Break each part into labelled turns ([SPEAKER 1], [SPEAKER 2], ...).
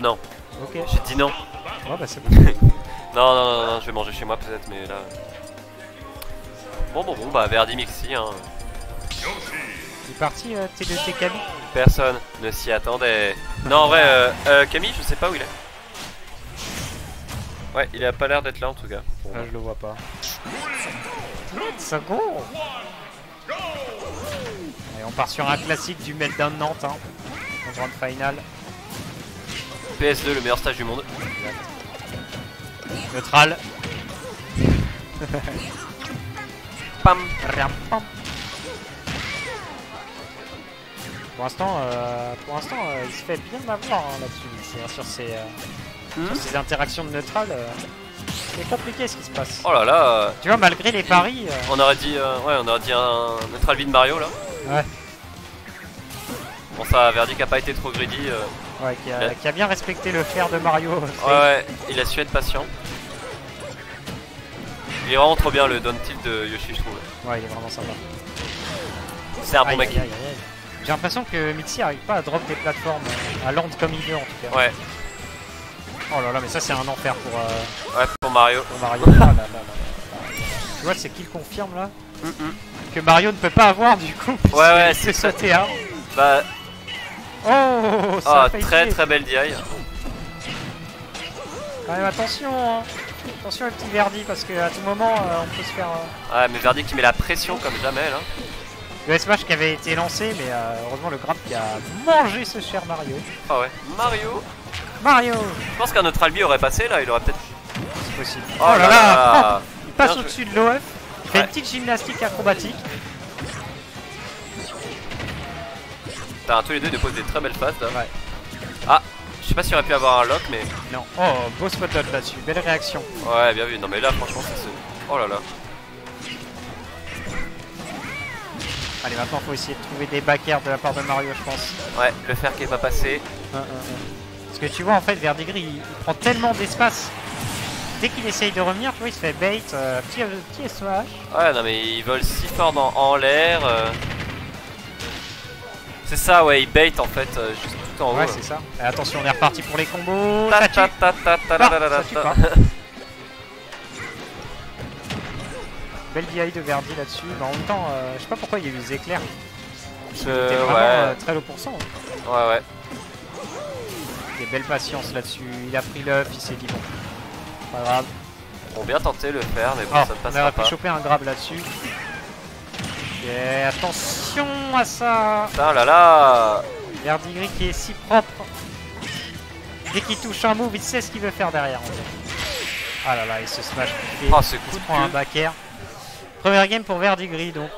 [SPEAKER 1] Non.
[SPEAKER 2] Ok.
[SPEAKER 1] J'ai dit non.
[SPEAKER 2] Oh bah c'est bon.
[SPEAKER 1] Non, je vais manger chez moi peut-être, mais là... Bon, bah Verdi Mixi, hein.
[SPEAKER 2] Il est parti, T2T Camille.
[SPEAKER 1] Personne ne s'y attendait. Non, en vrai, Camille, je sais pas où il est. Ouais, il a pas l'air d'être là en tout cas.
[SPEAKER 2] Là, je le vois pas. Let's go. Et on part sur un classique du Meltdown Nantes, hein. En grande finale.
[SPEAKER 1] PS2, le meilleur stage du monde.
[SPEAKER 2] Neutral.
[SPEAKER 1] Pam.
[SPEAKER 2] Pam. Pour l'instant, il se fait bien avoir hein, là-dessus. Sur ces interactions de neutral, c'est compliqué ce qui se passe.
[SPEAKER 1] Oh là là.
[SPEAKER 2] Tu vois, malgré les paris.
[SPEAKER 1] On aurait dit, un neutral vide Mario là.
[SPEAKER 2] Ouais.
[SPEAKER 1] Bon, ça, Verdi qui a pas été trop greedy.
[SPEAKER 2] Ouais, qui a bien respecté le flair de Mario.
[SPEAKER 1] Ouais, il a su être patient. Il est vraiment trop bien le down tilt de Yoshi, je trouve.
[SPEAKER 2] Ouais, il est vraiment sympa.
[SPEAKER 1] C'est un bon mec.
[SPEAKER 2] J'ai l'impression que Mixi arrive pas à drop des plateformes à land comme il veut en tout cas.
[SPEAKER 1] Ouais.
[SPEAKER 2] Oh là là, mais ça c'est un enfer pour,
[SPEAKER 1] ouais, pour Mario.
[SPEAKER 2] Tu vois, c'est qui le confirme là que Mario ne peut pas avoir du coup.
[SPEAKER 1] Ouais,
[SPEAKER 2] c'est sauté à.
[SPEAKER 1] Bah.
[SPEAKER 2] Oh, ça
[SPEAKER 1] très belle DI.
[SPEAKER 2] Quand même attention, hein. Attention le petit Verdi parce qu'à tout moment on peut se faire.
[SPEAKER 1] Ouais, mais Verdi qui met la pression comme jamais là.
[SPEAKER 2] Le S-Smash qui avait été lancé, mais heureusement le grab qui a mangé ce cher Mario.
[SPEAKER 1] Ah ouais, Mario.
[SPEAKER 2] Je
[SPEAKER 1] pense qu'un autre Albi aurait passé là, il aurait peut-être.
[SPEAKER 2] C'est possible.
[SPEAKER 1] Oh là là.
[SPEAKER 2] Il passe au-dessus de l'OF, il fait une petite gymnastique acrobatique.
[SPEAKER 1] Putain, tous les deux ils posent des très belles phases là.
[SPEAKER 2] Ouais.
[SPEAKER 1] Ah, je sais pas s'il aurait pu avoir un lock, mais.
[SPEAKER 2] Non. Oh, beau spot dot là-dessus, belle réaction.
[SPEAKER 1] Ouais, bien vu. Non, mais là, franchement, c'est. Oh là là.
[SPEAKER 2] Allez, maintenant faut essayer de trouver des back airs de la part de Mario, je pense.
[SPEAKER 1] Ouais, le fer qui est pas passé.
[SPEAKER 2] Parce que tu vois, en fait, Verdigris il prend tellement d'espace. Dès qu'il essaye de revenir, tu vois, il se fait bait, petit SOH.
[SPEAKER 1] Ouais, non, mais il vole si fort en l'air. C'est ça, ouais, il bait en fait, juste tout en haut.
[SPEAKER 2] Ouais, c'est ça. Et attention, on est reparti pour les combos.
[SPEAKER 1] Ça
[SPEAKER 2] tue pas. Belle DI de Verdi là-dessus, mais en même temps, je sais pas pourquoi il y a eu des éclairs. C'était vraiment très low pourcent.
[SPEAKER 1] Ouais.
[SPEAKER 2] Il y a belle patience là-dessus, il a pris l'œuf, il s'est dit bon, pas grave.
[SPEAKER 1] Bon, bien tenté le faire, mais bon, ça ne
[SPEAKER 2] on
[SPEAKER 1] passera
[SPEAKER 2] aurait
[SPEAKER 1] pas.
[SPEAKER 2] pu choper un grab là-dessus. Et attention à ça.
[SPEAKER 1] Putain là là.
[SPEAKER 2] Verdigris qui est si propre. Dès qu'il touche un move, il sait ce qu'il veut faire derrière. En fait. Ah là là, il se smash.
[SPEAKER 1] Oh, ce coup
[SPEAKER 2] de prend un back air. Première game pour Verdigris donc.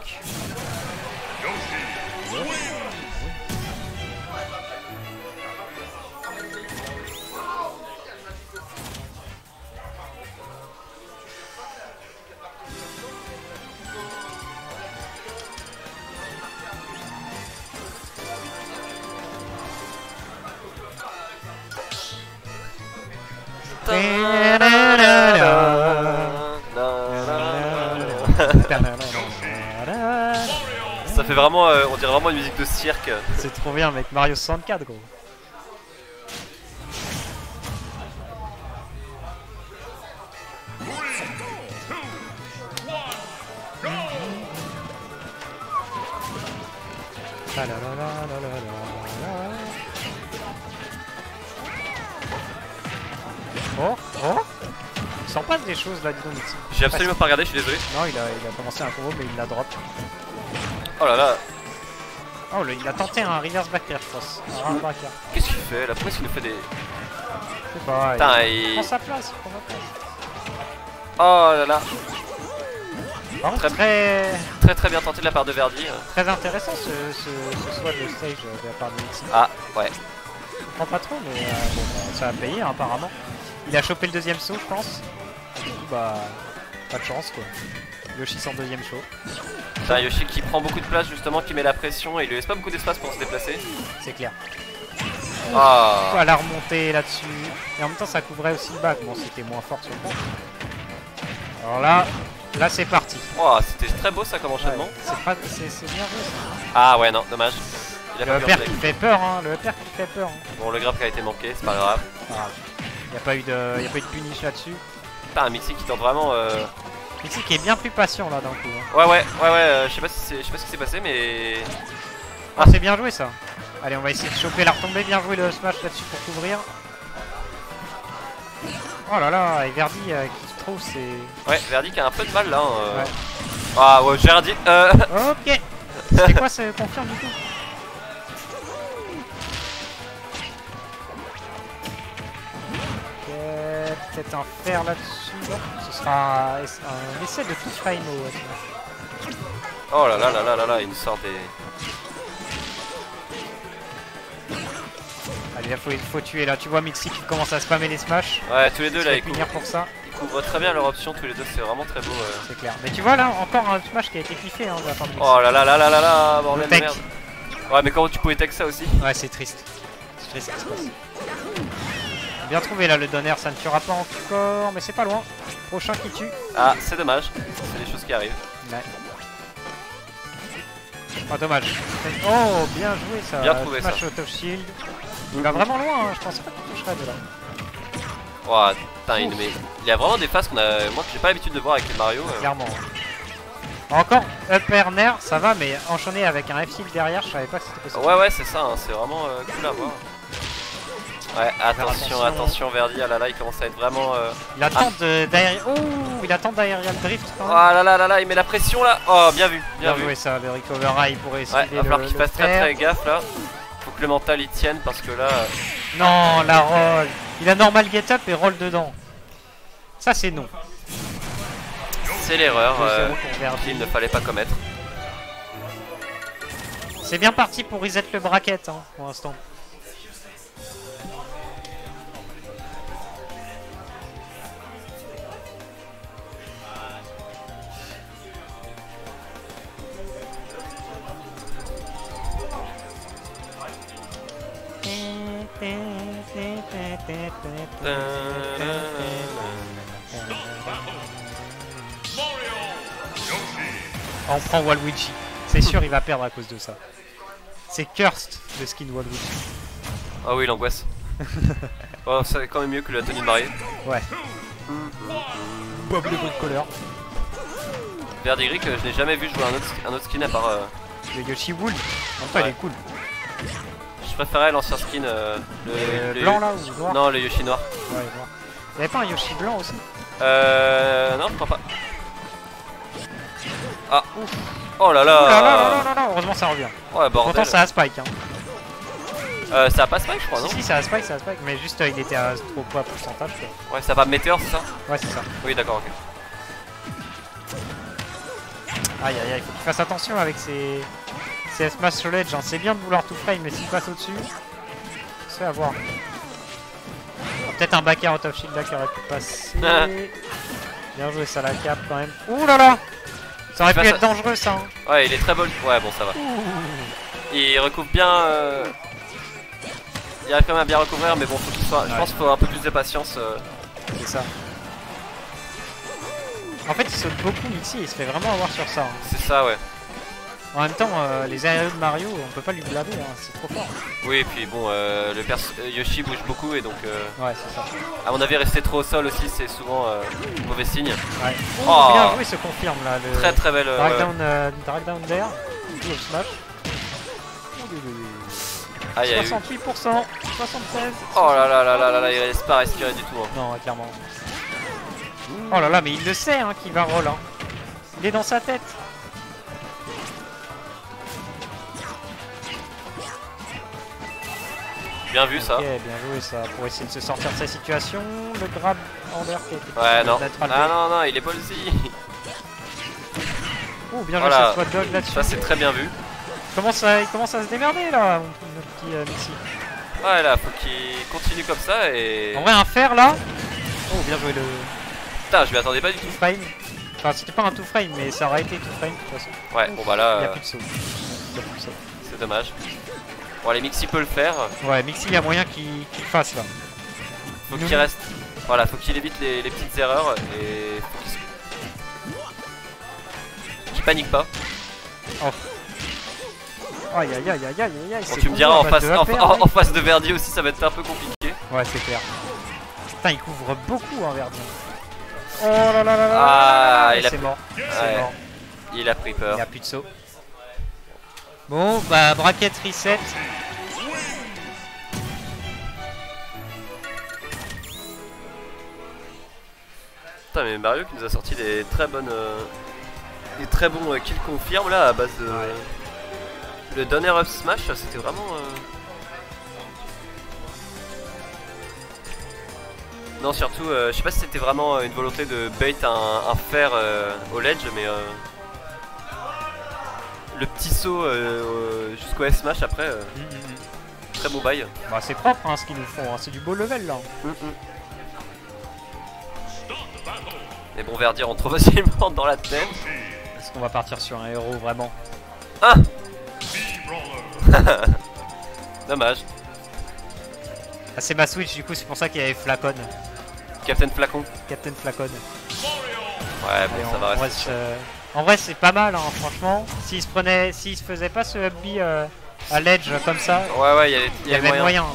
[SPEAKER 1] Ça fait vraiment, on dirait vraiment une musique de cirque.
[SPEAKER 2] C'est trop bien mec, Mario 64 gros. Oh. Il s'en passe des choses là, dis donc.
[SPEAKER 1] J'ai absolument pas regardé, je suis désolé.
[SPEAKER 2] Non, il a commencé un combo, mais il l'a drop.
[SPEAKER 1] Oh là là.
[SPEAKER 2] Oh, il a tenté un reverse back air, je pense.
[SPEAKER 1] Qu'est-ce qu'il fait là? Pourquoi est-ce qu'il nous fait des.
[SPEAKER 2] Je sais pas,
[SPEAKER 1] putain,
[SPEAKER 2] il prend sa place,
[SPEAKER 1] Oh là là.
[SPEAKER 2] Par contre,
[SPEAKER 1] très bien tenté de la part de Verdi.
[SPEAKER 2] Très intéressant ce swap de stage de la part de Mixi.
[SPEAKER 1] Ah, ouais.
[SPEAKER 2] Je comprends pas trop, mais bon, ça a payé hein, apparemment. Il a chopé le deuxième saut, je pense. Du coup, bah, pas de chance quoi. Yoshi sans deuxième saut.
[SPEAKER 1] C'est un Yoshi qui prend beaucoup de place justement, qui met la pression et il lui laisse pas beaucoup d'espace pour se déplacer.
[SPEAKER 2] C'est clair.
[SPEAKER 1] Ah.
[SPEAKER 2] À la remontée là-dessus. Et en même temps, ça couvrait aussi le back. Bon, c'était moins fort sur le banc. Alors là c'est parti.
[SPEAKER 1] Oh, c'était très beau ça comme enchaînement.
[SPEAKER 2] Ouais, c'est bien joué ça.
[SPEAKER 1] Ah ouais, non, dommage. Il a
[SPEAKER 2] Le
[SPEAKER 1] pas pu
[SPEAKER 2] upper
[SPEAKER 1] replay.
[SPEAKER 2] qui fait peur, hein. Le upper qui fait peur. Hein.
[SPEAKER 1] Bon, le grab qui a été manqué, c'est pas grave.
[SPEAKER 2] Y a pas eu de punish là-dessus.
[SPEAKER 1] Putain, un Mixi qui tente vraiment.
[SPEAKER 2] Ici qui est bien plus patient là d'un coup. Hein.
[SPEAKER 1] Ouais, je sais pas ce qui s'est passé, mais.
[SPEAKER 2] Ah, c'est bien joué ça. Allez, on va essayer de choper la retombée. Bien joué le smash là-dessus pour couvrir. Oh là là, et Verdi qui se trouve, c'est.
[SPEAKER 1] Ouais, Verdi qui a un peu de mal là.
[SPEAKER 2] Ouais.
[SPEAKER 1] Ah ouais, Verdi.
[SPEAKER 2] Ok. C'était quoi, ça confirme du coup? Ok, peut-être un fer là-dessus. Non, ce sera un essai de tout frame au.
[SPEAKER 1] Oh là là là là là là, il nous sort des.
[SPEAKER 2] Allez, là, faut tuer là. Tu vois Mixi qui commence à spammer les smash.
[SPEAKER 1] Ouais, tous les deux
[SPEAKER 2] Je
[SPEAKER 1] là,
[SPEAKER 2] vais
[SPEAKER 1] ils
[SPEAKER 2] punir pour ça.
[SPEAKER 1] couvrent très bien leur option, tous les deux, c'est vraiment très beau.
[SPEAKER 2] C'est clair. Mais tu vois là, encore un smash qui a été kiffé hein, de la part de Mixi.
[SPEAKER 1] Oh là là là là là là, bordel de
[SPEAKER 2] tech.
[SPEAKER 1] merde. Ouais, mais comment tu pouvais tech ça aussi?
[SPEAKER 2] Ouais, c'est triste. C'est triste ce qui se passe. Bien trouvé là le donner, ça ne tuera pas encore, mais c'est pas loin. Prochain qui tue.
[SPEAKER 1] Ah, c'est dommage, c'est des choses qui arrivent.
[SPEAKER 2] Ouais. Oh dommage. Oh bien joué ça.
[SPEAKER 1] Bien trouvé,
[SPEAKER 2] Smash
[SPEAKER 1] ça.
[SPEAKER 2] out of shield. Il va vraiment loin, hein. Je pense pas qu'il toucherait de là.
[SPEAKER 1] Oh putain, il a vraiment des phases moi que j'ai pas l'habitude de voir avec les Mario.
[SPEAKER 2] Clairement. Encore upper nair, ça va, mais enchaîné avec un F-shield derrière, je savais pas que c'était possible.
[SPEAKER 1] Ouais, c'est ça, hein, c'est vraiment cool à voir. Ouais, attention, attention Verdi, ah là là, il commence à être vraiment.
[SPEAKER 2] Il attend d'aérien. Oh, il attend d'aérial drift quand
[SPEAKER 1] Oh
[SPEAKER 2] même.
[SPEAKER 1] là là là là, il met la pression là. Oh, bien vu, bien vu.
[SPEAKER 2] joué ça, le recover high pour essayer
[SPEAKER 1] Ouais, va falloir qu'il fasse très très gaffe là. Faut que le mental y tienne parce que là.
[SPEAKER 2] Non, la roll. Il a normal get up et roll dedans. Ça c'est non.
[SPEAKER 1] C'est l'erreur
[SPEAKER 2] 2-0 pour Verdi.
[SPEAKER 1] qu'il ne fallait pas commettre.
[SPEAKER 2] C'est bien parti pour reset le bracket hein, pour l'instant. On prend Waluigi. C'est sûr il va perdre à cause de ça. C'est cursed le skin Waluigi.
[SPEAKER 1] Ah oui, l'angoisse. Oh, c'est quand même mieux que la tenue de mariée.
[SPEAKER 2] Ouais. Bob le bricoleur.
[SPEAKER 1] Verdigris que je n'ai jamais vu jouer un autre skin à part.
[SPEAKER 2] Le Yoshi Wool. En même temps il est cool.
[SPEAKER 1] Je préférais l'ancien skin.
[SPEAKER 2] Le blanc là ou noir?
[SPEAKER 1] Non, le Yoshi noir.
[SPEAKER 2] Ouais, noir. Il y avait pas un Yoshi blanc aussi?
[SPEAKER 1] Non, je crois pas. Ah, ouf. Oh là là.
[SPEAKER 2] Oh là là là là, heureusement ça revient.
[SPEAKER 1] Ouais, bordel.
[SPEAKER 2] Pourtant ça a spike hein.
[SPEAKER 1] Ça a pas spike, je crois, non?
[SPEAKER 2] Si, ça a spike, mais juste il était à trop quoi pourcentage quoi.
[SPEAKER 1] Ouais, ça va météore, c'est ça?
[SPEAKER 2] Ouais, c'est ça.
[SPEAKER 1] Oui, d'accord, ok.
[SPEAKER 2] Aïe aïe aïe, faut qu'il fasse attention avec ses smash sur l'edge. Hein. C'est bien de vouloir tout frame, mais s'il passe au-dessus, se fait avoir. Oh, peut-être un back air out of shield là qui aurait pu passer. Bien joué ça la cap quand même. Ouh là là! Ça aurait pu être dangereux ça. Hein.
[SPEAKER 1] Ouais, il est très bon. Ouais, bon, ça va. Il recouvre bien. Il arrive quand même à bien recouvrir, mais bon, faut qu'il soit. Ouais. Je pense qu'il faut un peu plus de patience.
[SPEAKER 2] C'est ça. En fait, il saute beaucoup Mixi et il se fait vraiment avoir sur ça. Hein.
[SPEAKER 1] C'est ça, ouais.
[SPEAKER 2] En même temps, les aériaux de Mario, on peut pas lui blâmer, hein. C'est trop fort.
[SPEAKER 1] Oui, et puis bon, Yoshi bouge beaucoup et donc.
[SPEAKER 2] Ouais, c'est ça.
[SPEAKER 1] À mon avis, rester trop au sol aussi, c'est souvent mauvais signe.
[SPEAKER 2] Ouais. Oh, bien joué, se confirme là. Le
[SPEAKER 1] très très belle.
[SPEAKER 2] Drag down d'air. Le smash.
[SPEAKER 1] Ah,
[SPEAKER 2] 68%, 76%.
[SPEAKER 1] Oh là là là là là là, il laisse pas respirer du tout. Hein.
[SPEAKER 2] Non, clairement. Oh là là, mais il le sait hein, qu'il va roll. Hein. Il est dans sa tête.
[SPEAKER 1] Bien vu ça.
[SPEAKER 2] Ok, bien joué ça. Pour essayer de se sortir de sa situation. Le grab en l'air qui a été.
[SPEAKER 1] Ouais, non. Ah non, non, il est pas aussi.
[SPEAKER 2] Oh, bien joué cette fois de dog là-dessus.
[SPEAKER 1] Ça, c'est très bien vu.
[SPEAKER 2] Il commence à se démerder là, mon petit Mixi.
[SPEAKER 1] Ouais, là, faut qu'il continue comme ça et.
[SPEAKER 2] En vrai, un fer là. Oh, bien joué le.
[SPEAKER 1] Putain, je m'y attendais pas du tout.
[SPEAKER 2] Frame. Enfin, c'était pas un tout frame, mais ça aurait été tout frame de toute façon.
[SPEAKER 1] Ouais, bon bah là.
[SPEAKER 2] Il n'y a plus de saut.
[SPEAKER 1] C'est dommage. Bon, les Mixi peut le faire.
[SPEAKER 2] Ouais, Mixi, il y a moyen qu'il fasse là.
[SPEAKER 1] Faut qu'il reste. Voilà, faut qu'il évite les petites erreurs et. Qu'il panique pas.
[SPEAKER 2] Oh. Aïe aïe aïe aïe aïe aïe.
[SPEAKER 1] Bon, tu me diras en face de Verdi aussi ça va être un peu compliqué.
[SPEAKER 2] Ouais c'est clair. Putain il couvre beaucoup hein Verdi. Oh là là là là.
[SPEAKER 1] Ah
[SPEAKER 2] c'est mort. C'est
[SPEAKER 1] Ouais.
[SPEAKER 2] mort.
[SPEAKER 1] Il a pris peur.
[SPEAKER 2] Il n'y a plus de saut. Bon bah bracket reset.
[SPEAKER 1] Putain mais Mario qui nous a sorti des très bonnes des très bons kills confirme là à base de le donner up smash c'était vraiment non surtout je sais pas si c'était vraiment une volonté de bait un fer au ledge mais le petit saut jusqu'au F smash après très beau bail.
[SPEAKER 2] Bah c'est propre hein, ce qu'ils nous font, hein. C'est du beau level là.
[SPEAKER 1] Mais bon Verdi rentre facilement dans la tête.
[SPEAKER 2] Est-ce qu'on va partir sur un héros vraiment?
[SPEAKER 1] Ah dommage.
[SPEAKER 2] Ah c'est ma Switch du coup c'est pour ça qu'il y avait Flacon.
[SPEAKER 1] Captain Flacon.
[SPEAKER 2] Captain Flacon.
[SPEAKER 1] Ouais bon
[SPEAKER 2] Allez,
[SPEAKER 1] ça va
[SPEAKER 2] en
[SPEAKER 1] rester.
[SPEAKER 2] En vrai c'est pas mal hein, franchement. S'il se faisait pas ce up-B à l'edge comme ça,
[SPEAKER 1] Ouais
[SPEAKER 2] il y avait moyen.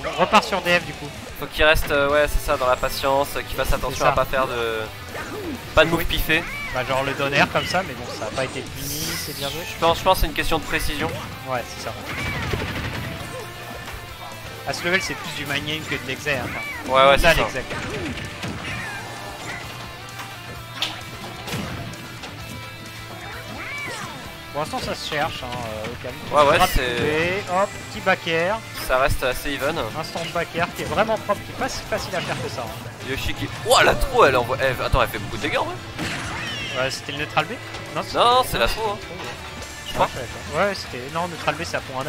[SPEAKER 2] On repart sur DF du coup.
[SPEAKER 1] Faut qu'il reste ouais c'est ça dans la patience, qu'il fasse attention à pas faire de pas de move piffé.
[SPEAKER 2] Bah genre le donner comme ça mais bon ça a pas été puni, c'est bien joué.
[SPEAKER 1] Je pense que c'est une question de précision.
[SPEAKER 2] Ouais c'est ça. À ce level c'est plus du mind game que de l'exec. Enfin,
[SPEAKER 1] Ouais c'est ça.
[SPEAKER 2] l'exec. Pour l'instant ça se cherche hein, au calme.
[SPEAKER 1] Ouais c'est...
[SPEAKER 2] Hop, petit back air.
[SPEAKER 1] Ça reste assez even.
[SPEAKER 2] Instant back air qui est vraiment propre, qui est pas si facile à faire que ça. Hein.
[SPEAKER 1] Yoshi qui... Ouah la trop elle envoie... Attends elle fait beaucoup de dégâts ouais.
[SPEAKER 2] Ouais c'était le neutral B.
[SPEAKER 1] Non c'est la trop hein. Je crois.
[SPEAKER 2] Ouais c'était... Non neutral B c'est à fond 1-9.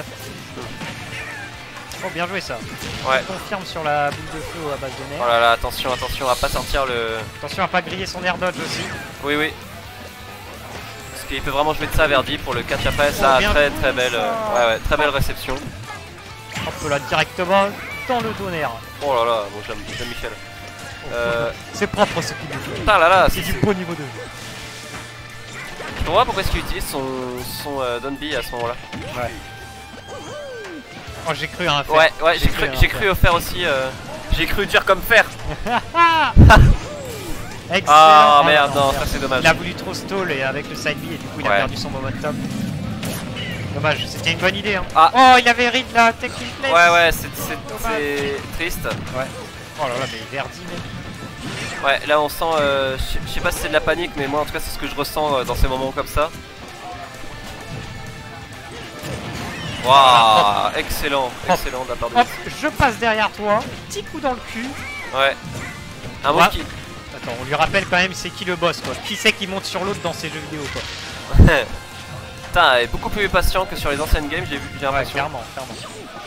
[SPEAKER 2] Oh bien joué ça.
[SPEAKER 1] Ouais.
[SPEAKER 2] On confirme sur la boule de feu à base de nerfs.
[SPEAKER 1] Oh là là attention à pas sortir le...
[SPEAKER 2] Attention à pas griller son air dodge aussi.
[SPEAKER 1] Oui. Parce qu'il peut vraiment jouer de ça Verdi pour le catch après, ça très belle ouais très belle réception.
[SPEAKER 2] Hop là directement dans le donner.
[SPEAKER 1] Oh là là, bon j'aime Michel.
[SPEAKER 2] C'est propre ce qu'il nous fait.
[SPEAKER 1] Putain là
[SPEAKER 2] C'est du beau niveau 2.
[SPEAKER 1] Je comprends pas pourquoi est-ce qu'il utilise son Donby à ce moment là.
[SPEAKER 2] Ouais. Oh j'ai cru à un fer.
[SPEAKER 1] Ouais j'ai cru au fer aussi j'ai cru dur comme fer.
[SPEAKER 2] Excellent.
[SPEAKER 1] Ah merde non ça c'est dommage.
[SPEAKER 2] Il a voulu trop stall et avec le side B et du coup il a perdu son momentum. Dommage, c'était une bonne idée hein.
[SPEAKER 1] Ah.
[SPEAKER 2] Oh il avait read la technique place.
[SPEAKER 1] Ouais c'est triste.
[SPEAKER 2] Ouais. Oh là là mais Verdi mec.
[SPEAKER 1] Ouais là on sent je sais pas si c'est de la panique mais moi en tout cas c'est ce que je ressens dans ces moments comme ça. Waouh excellent de la part de
[SPEAKER 2] Hop, je passe derrière toi, petit coup dans le cul.
[SPEAKER 1] Ouais. Un move qui...
[SPEAKER 2] Attends, on lui rappelle quand même c'est qui le boss quoi. Qui c'est qui monte sur l'autre dans ces jeux vidéo quoi.
[SPEAKER 1] Putain, il est beaucoup plus patient que sur les anciennes games, j'ai l'impression.
[SPEAKER 2] Ouais, clairement.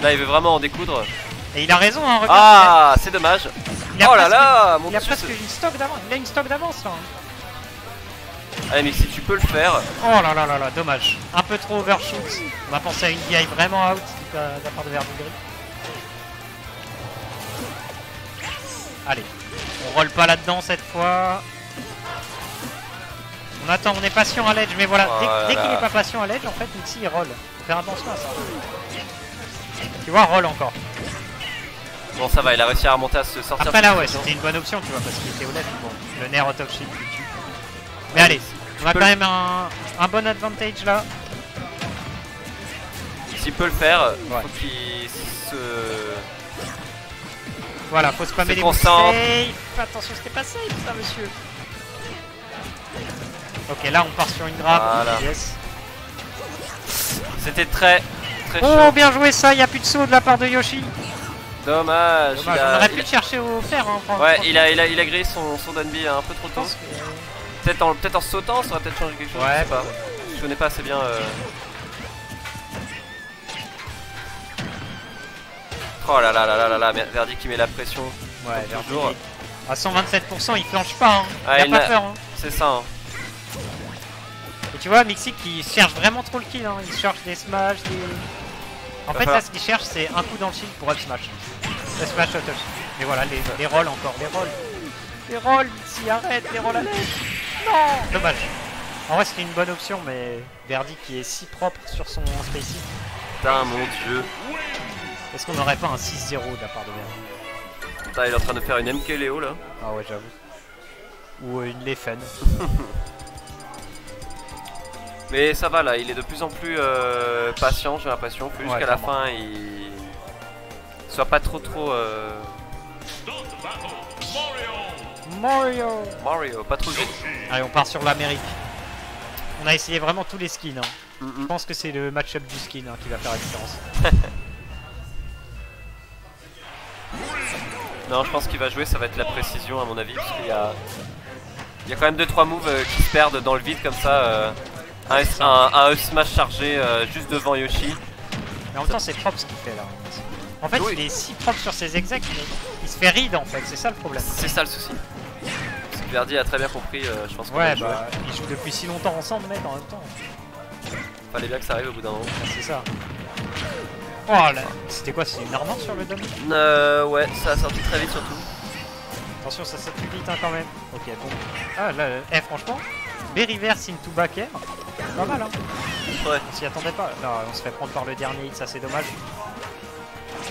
[SPEAKER 1] Là, il veut vraiment en découdre.
[SPEAKER 2] Et il a raison, hein, regarde.
[SPEAKER 1] Ah, c'est dommage. Oh là là, mon
[SPEAKER 2] il a
[SPEAKER 1] Dieu.
[SPEAKER 2] presque une stock d'avance. Il a une stock d'avance là. Hein.
[SPEAKER 1] Allez, mais si tu peux le faire.
[SPEAKER 2] Oh là là là là, dommage. Un peu trop overshoot. On va penser à une DI vraiment out de la part de Verdi. Allez, on roll pas là-dedans cette fois. On attend, on est patient à l'edge, mais voilà, dès qu'il est pas patient à l'edge, en fait, Nixie il roll. Faut faire attention à ça. Tu vois, roll encore.
[SPEAKER 1] Bon, ça va, il a réussi à remonter à se sortir.
[SPEAKER 2] Après là, ouais, c'était une bonne option, tu vois, parce qu'il était au left. Bon, le nerf out of shield lui tue. Mais allez, on a quand même un bon advantage là.
[SPEAKER 1] S'il peut le faire, faut qu'il se...
[SPEAKER 2] Voilà, faut spammer les moves safe. Attention, c'était pas safe ça, monsieur. Ok, là on part sur une grave.
[SPEAKER 1] Voilà.
[SPEAKER 2] Yes.
[SPEAKER 1] C'était très chaud.
[SPEAKER 2] Oh, bien joué ça, il n'y a plus de saut de la part de Yoshi.
[SPEAKER 1] Dommage.
[SPEAKER 2] On aurait pu le chercher au fer. Hein,
[SPEAKER 1] ouais, il a grillé son Dunby un peu trop tôt. Peut-être en sautant, ça aurait peut-être changé quelque chose.
[SPEAKER 2] Ouais,
[SPEAKER 1] je sais pas. Je connais pas assez bien. Oh là là là là là là, Verdi qui met la pression.
[SPEAKER 2] Ouais, Verdi.
[SPEAKER 1] Toujours.
[SPEAKER 2] À 127%, il flanche pas. Hein.
[SPEAKER 1] Ah,
[SPEAKER 2] il a pas peur. Hein.
[SPEAKER 1] C'est ça. Hein.
[SPEAKER 2] Et tu vois, Mixi qui cherche vraiment trop le kill. Hein. Il cherche des smash, des... En fait, là, ce qu'il cherche, c'est un coup dans le shield pour up smash. Le smash out of shield. Mais voilà, les rolls encore, les rolls. Les rolls, Mixi, arrête, les rolls à l'aide. Non. Dommage. En vrai, c'était une bonne option, mais Verdi qui est si propre sur son spacing.
[SPEAKER 1] Putain, mon dieu.
[SPEAKER 2] Est-ce qu'on n'aurait pas un 6-0 de la part de Verdi?
[SPEAKER 1] Putain, il est en train de faire une MK Léo là.
[SPEAKER 2] Ah ouais, j'avoue. Ou une Leffen.
[SPEAKER 1] Mais ça va là, il est de plus en plus patient, j'ai l'impression. Faut juste
[SPEAKER 2] Ouais,
[SPEAKER 1] qu'à la
[SPEAKER 2] clairement.
[SPEAKER 1] fin il soit pas trop. Mario, pas trop vite.
[SPEAKER 2] Allez, on part sur l'Amérique. On a essayé vraiment tous les skins. Hein. Je pense que c'est le match-up du skin hein, qui va faire la différence.
[SPEAKER 1] Non, je pense qu'il va jouer, ça va être la précision à mon avis, parce qu'il y a quand même 2-3 moves qui se perdent dans le vide comme ça. Un up smash chargé juste devant Yoshi.
[SPEAKER 2] Mais en même temps, c'est propre ce qu'il fait là. En fait,
[SPEAKER 1] Oui.
[SPEAKER 2] il est si propre sur ses execs, mais il se fait ride en fait, c'est ça le problème.
[SPEAKER 1] C'est ça le souci. Parce que Verdi a très bien compris, je pense qu'on va
[SPEAKER 2] Ouais,
[SPEAKER 1] le jouer.
[SPEAKER 2] bah, ils jouent depuis si longtemps ensemble, mec, en même temps.
[SPEAKER 1] Fallait bien que ça arrive au bout d'un moment.
[SPEAKER 2] Ah, c'est ça. Oh là, c'était quoi? C'est une armure sur le dôme?
[SPEAKER 1] Ouais, ça a sorti très vite surtout.
[SPEAKER 2] Attention, ça saute vite hein, quand même. Ok, bon. Ah là, franchement, B-reverse into back air, pas mal hein.
[SPEAKER 1] Ouais.
[SPEAKER 2] On s'y attendait pas. Non, on se fait prendre par le dernier hit, ça c'est dommage.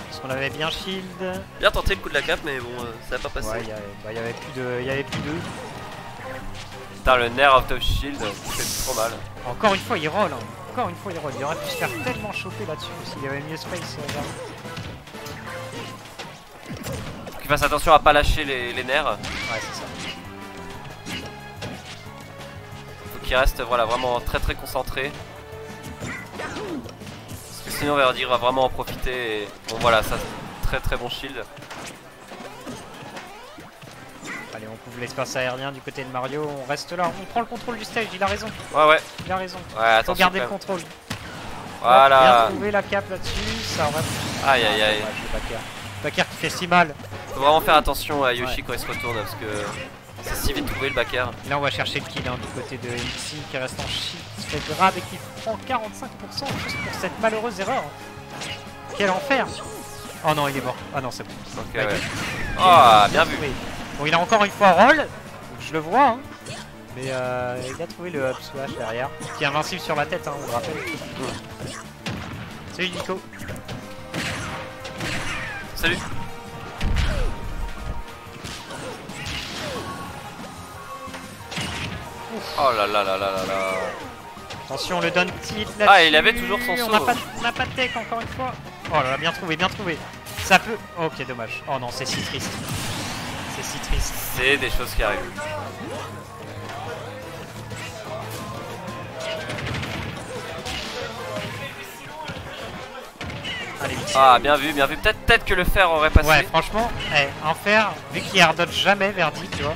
[SPEAKER 2] Parce qu'on avait bien shield.
[SPEAKER 1] Bien tenté le coup de la cape, mais bon, ça va pas passer.
[SPEAKER 2] Ouais, il y avait plus de.
[SPEAKER 1] Putain, le nerf out of shield, c'est trop mal.
[SPEAKER 2] Encore une fois, il roll. Hein. Encore une fois, il roll. Il aurait pu se faire tellement choper là-dessus s'il y avait mieux space.
[SPEAKER 1] Faut qu'il fasse attention à pas lâcher les nerfs.
[SPEAKER 2] Ouais, c'est ça.
[SPEAKER 1] Faut qu'il reste voilà, vraiment très très concentré. Parce que sinon Verdi va vraiment en profiter. Et... Bon voilà, ça très très bon shield.
[SPEAKER 2] Allez, on couvre l'espace aérien du côté de Mario. On reste là. On prend le contrôle du stage. Il a raison.
[SPEAKER 1] Ouais.
[SPEAKER 2] Il a raison.
[SPEAKER 1] Ouais,
[SPEAKER 2] Faut
[SPEAKER 1] attention.
[SPEAKER 2] garder
[SPEAKER 1] quand
[SPEAKER 2] le
[SPEAKER 1] même.
[SPEAKER 2] contrôle.
[SPEAKER 1] Voilà.
[SPEAKER 2] Bien trouvé la cape là-dessus. Ça aurait.
[SPEAKER 1] Aïe aïe aïe.
[SPEAKER 2] Ouais, le backer. Backer qui fait si mal.
[SPEAKER 1] Faut vraiment faire attention à Yoshi
[SPEAKER 2] Ouais.
[SPEAKER 1] quand il se retourne parce que c'est si vite trouvé le back air.
[SPEAKER 2] Là, on va chercher le kill hein, du côté de Mixi qui reste en shit. Il se fait grab et qui prend 45% juste pour cette malheureuse erreur. Quel enfer! Oh non, il est mort. Ah non, c'est bon.
[SPEAKER 1] Ok,
[SPEAKER 2] Backer.
[SPEAKER 1] ouais. Oh, bien vu.
[SPEAKER 2] Oui. Bon, il a encore une fois roll. Donc, je le vois. Hein. Mais il a trouvé le up smash derrière. Qui est invincible sur la tête, hein, on le rappelle. Salut Nico.
[SPEAKER 1] Salut. Oh là là là là là là.
[SPEAKER 2] Attention, le down tilt là.
[SPEAKER 1] Ah, il avait toujours son
[SPEAKER 2] On
[SPEAKER 1] saut.
[SPEAKER 2] n'a pas de tech encore une fois. Oh là là, bien trouvé, bien trouvé. Ça peut. Ok, dommage. Oh non, c'est si triste. C'est si triste.
[SPEAKER 1] C'est des choses qui arrivent.
[SPEAKER 2] Allez, vite.
[SPEAKER 1] Ah, bien vu, bien vu. Peut-être que le fer aurait passé.
[SPEAKER 2] Ouais, franchement, un fer, vu qu'il airdodge jamais Verdi, tu vois.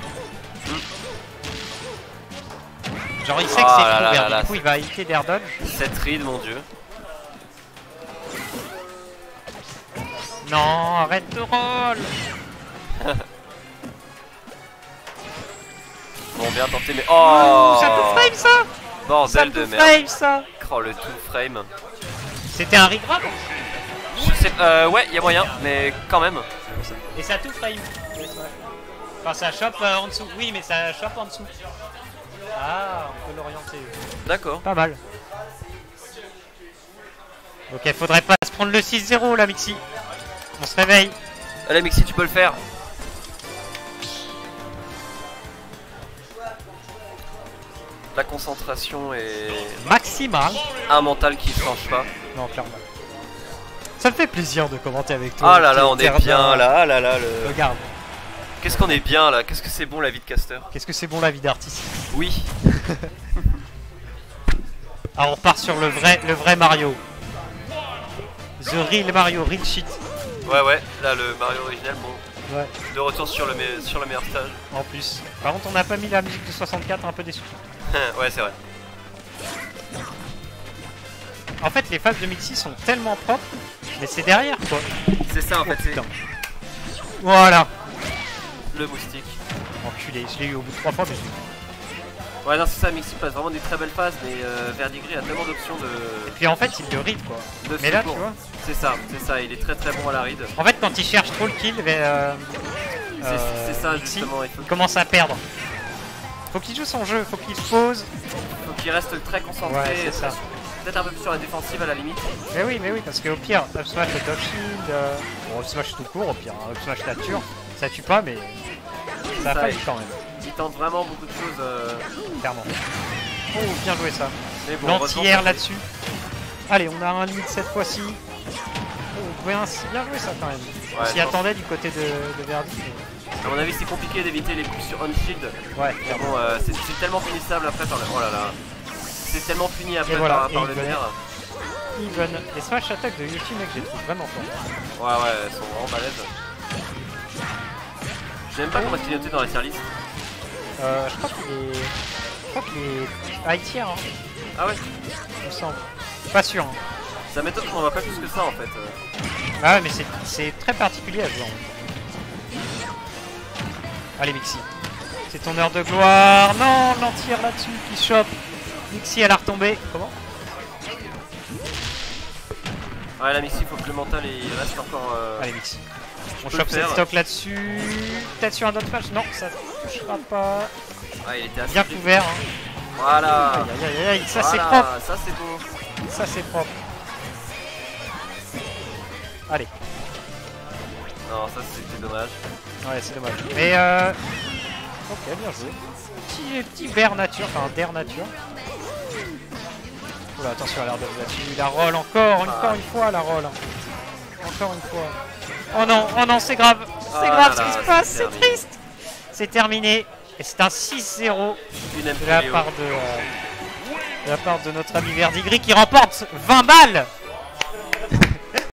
[SPEAKER 2] Genre, il sait que
[SPEAKER 1] Oh
[SPEAKER 2] c'est
[SPEAKER 1] là
[SPEAKER 2] trop
[SPEAKER 1] là
[SPEAKER 2] Verdi,
[SPEAKER 1] là,
[SPEAKER 2] du coup, il va éviter d'airdodge.
[SPEAKER 1] Cette ride, mon dieu.
[SPEAKER 2] Non, arrête de roll.
[SPEAKER 1] Bon, bien tenté, mais oh,
[SPEAKER 2] Ça tout frame ça. Ça
[SPEAKER 1] bordel de
[SPEAKER 2] tout
[SPEAKER 1] merde.
[SPEAKER 2] frame ça.
[SPEAKER 1] Oh, le tout frame.
[SPEAKER 2] C'était un regrab.
[SPEAKER 1] Je sais, ouais, il y a moyen, mais quand même.
[SPEAKER 2] Et ça tout frame. Enfin, ça chope en dessous. Oui, mais ça chope en dessous. Ah, on peut l'orienter.
[SPEAKER 1] D'accord.
[SPEAKER 2] Pas mal. Ok, faudrait pas se prendre le 6-0 là, Mixi. On se réveille.
[SPEAKER 1] Allez, Mixi, tu peux le faire. La concentration et
[SPEAKER 2] Maximal.
[SPEAKER 1] un mental qui change pas.
[SPEAKER 2] Non, clairement. Ça me fait plaisir de commenter avec toi.
[SPEAKER 1] Ah là là, on est bien là, ah là là.
[SPEAKER 2] Regarde,
[SPEAKER 1] Qu'est-ce qu'on est bien là, qu'est-ce que c'est bon la vie de caster.
[SPEAKER 2] qu'est-ce que c'est bon la vie d'artiste.
[SPEAKER 1] Oui.
[SPEAKER 2] Alors on repart sur le vrai Mario. The real Mario, real shit.
[SPEAKER 1] Ouais, là le Mario original, bon.
[SPEAKER 2] Ouais,
[SPEAKER 1] De retour sur le meilleur stage.
[SPEAKER 2] en plus. Par contre, on n'a pas mis la musique de 64, un peu déçu.
[SPEAKER 1] Ouais, c'est vrai.
[SPEAKER 2] En fait, les phases de Mixi sont tellement propres, mais c'est derrière quoi.
[SPEAKER 1] C'est ça en fait, c'est
[SPEAKER 2] Putain. Voilà.
[SPEAKER 1] le moustique.
[SPEAKER 2] Enculé, je l'ai eu au bout de 3 fois, mais je l'ai eu.
[SPEAKER 1] Ouais, non, c'est ça, Mixi passe vraiment des très belles phases, mais Verdigris a tellement d'options
[SPEAKER 2] Et puis en fait, il le ride quoi.
[SPEAKER 1] de
[SPEAKER 2] Mais là,
[SPEAKER 1] secours.
[SPEAKER 2] tu vois.
[SPEAKER 1] C'est ça, il est très très bon à la ride.
[SPEAKER 2] En fait, quand il cherche trop le kill,
[SPEAKER 1] C'est ça
[SPEAKER 2] Mixi,
[SPEAKER 1] justement, il faut...
[SPEAKER 2] il commence à perdre. Faut qu'il joue son jeu, faut qu'il se pose.
[SPEAKER 1] Faut qu'il reste très concentré.
[SPEAKER 2] Ouais, c'est ça.
[SPEAKER 1] Peut-être un peu plus sur la défensive à la limite.
[SPEAKER 2] Mais oui, parce qu'au pire, up smash le top shield, bon, up smash tout court, au pire, hein, up smash nature, ça tue pas, mais ça a
[SPEAKER 1] Ça,
[SPEAKER 2] failli quand même,
[SPEAKER 1] Il tente vraiment beaucoup de choses.
[SPEAKER 2] clairement. Oh, bien joué ça.
[SPEAKER 1] Mais bon,
[SPEAKER 2] L'anti-air là-dessus. Allez, on a un lead cette fois-ci. Oh, bien joué ça quand même.
[SPEAKER 1] Ouais,
[SPEAKER 2] On s'y
[SPEAKER 1] je pense-
[SPEAKER 2] attendait du côté de Verdi.
[SPEAKER 1] À mon avis, c'est compliqué d'éviter les coups sur on-shield.
[SPEAKER 2] Ouais,
[SPEAKER 1] Mais
[SPEAKER 2] clairement.
[SPEAKER 1] bon, c'est tellement punissable après par le. Oh là là. C'est tellement puni après
[SPEAKER 2] Et voilà,
[SPEAKER 1] par
[SPEAKER 2] et
[SPEAKER 1] le
[SPEAKER 2] il
[SPEAKER 1] nerf.
[SPEAKER 2] Even. Les smash attack de Yuki, mec, je les trouve vraiment forts.
[SPEAKER 1] Ouais, elles sont vraiment balèzes. J'aime pas comment il est noté dans la tier list.
[SPEAKER 2] Je crois qu'il est high tier, hein,
[SPEAKER 1] Ah ouais,
[SPEAKER 2] il me semble. Pas sûr. Hein.
[SPEAKER 1] ça m'étonne qu'on en voit pas plus que ça en fait.
[SPEAKER 2] Ah ouais, mais c'est très particulier à jouer. Allez, Mixi. C'est ton heure de gloire. Non, l'anti-air là-dessus qui chope. Mixi, elle a retombé. Comment?
[SPEAKER 1] Ouais, la Mixi, faut que le mental il reste encore.
[SPEAKER 2] Allez, Mixi. On
[SPEAKER 1] peux
[SPEAKER 2] chope
[SPEAKER 1] le faire.
[SPEAKER 2] cette stock là-dessus. Peut-être sur un autre match. Non, ça ne touchera pas.
[SPEAKER 1] Ouais, il était assez
[SPEAKER 2] Bien
[SPEAKER 1] vite.
[SPEAKER 2] couvert. Hein.
[SPEAKER 1] Voilà.
[SPEAKER 2] Aïe, aïe, aïe, aïe. Ça, c'est
[SPEAKER 1] Voilà,
[SPEAKER 2] propre.
[SPEAKER 1] ça c'est beau.
[SPEAKER 2] Ça, c'est propre. Allez.
[SPEAKER 1] Non, ça c'était dommage.
[SPEAKER 2] Ouais, c'est dommage. Mais ok, bien joué. Petit bear nature, enfin dare nature. Oula, attention à l'air de là-dessus. La roll encore une fois la roll. Encore une fois. Oh non, c'est grave. C'est
[SPEAKER 1] Oh
[SPEAKER 2] grave
[SPEAKER 1] là
[SPEAKER 2] ce qui
[SPEAKER 1] là,
[SPEAKER 2] se passe,
[SPEAKER 1] c'est
[SPEAKER 2] c'est
[SPEAKER 1] terminé.
[SPEAKER 2] triste. C'est terminé. Et c'est un 6-0
[SPEAKER 1] Une
[SPEAKER 2] de
[SPEAKER 1] MP
[SPEAKER 2] la
[SPEAKER 1] Léo.
[SPEAKER 2] part de notre ami Verdigris qui remporte 20 balles.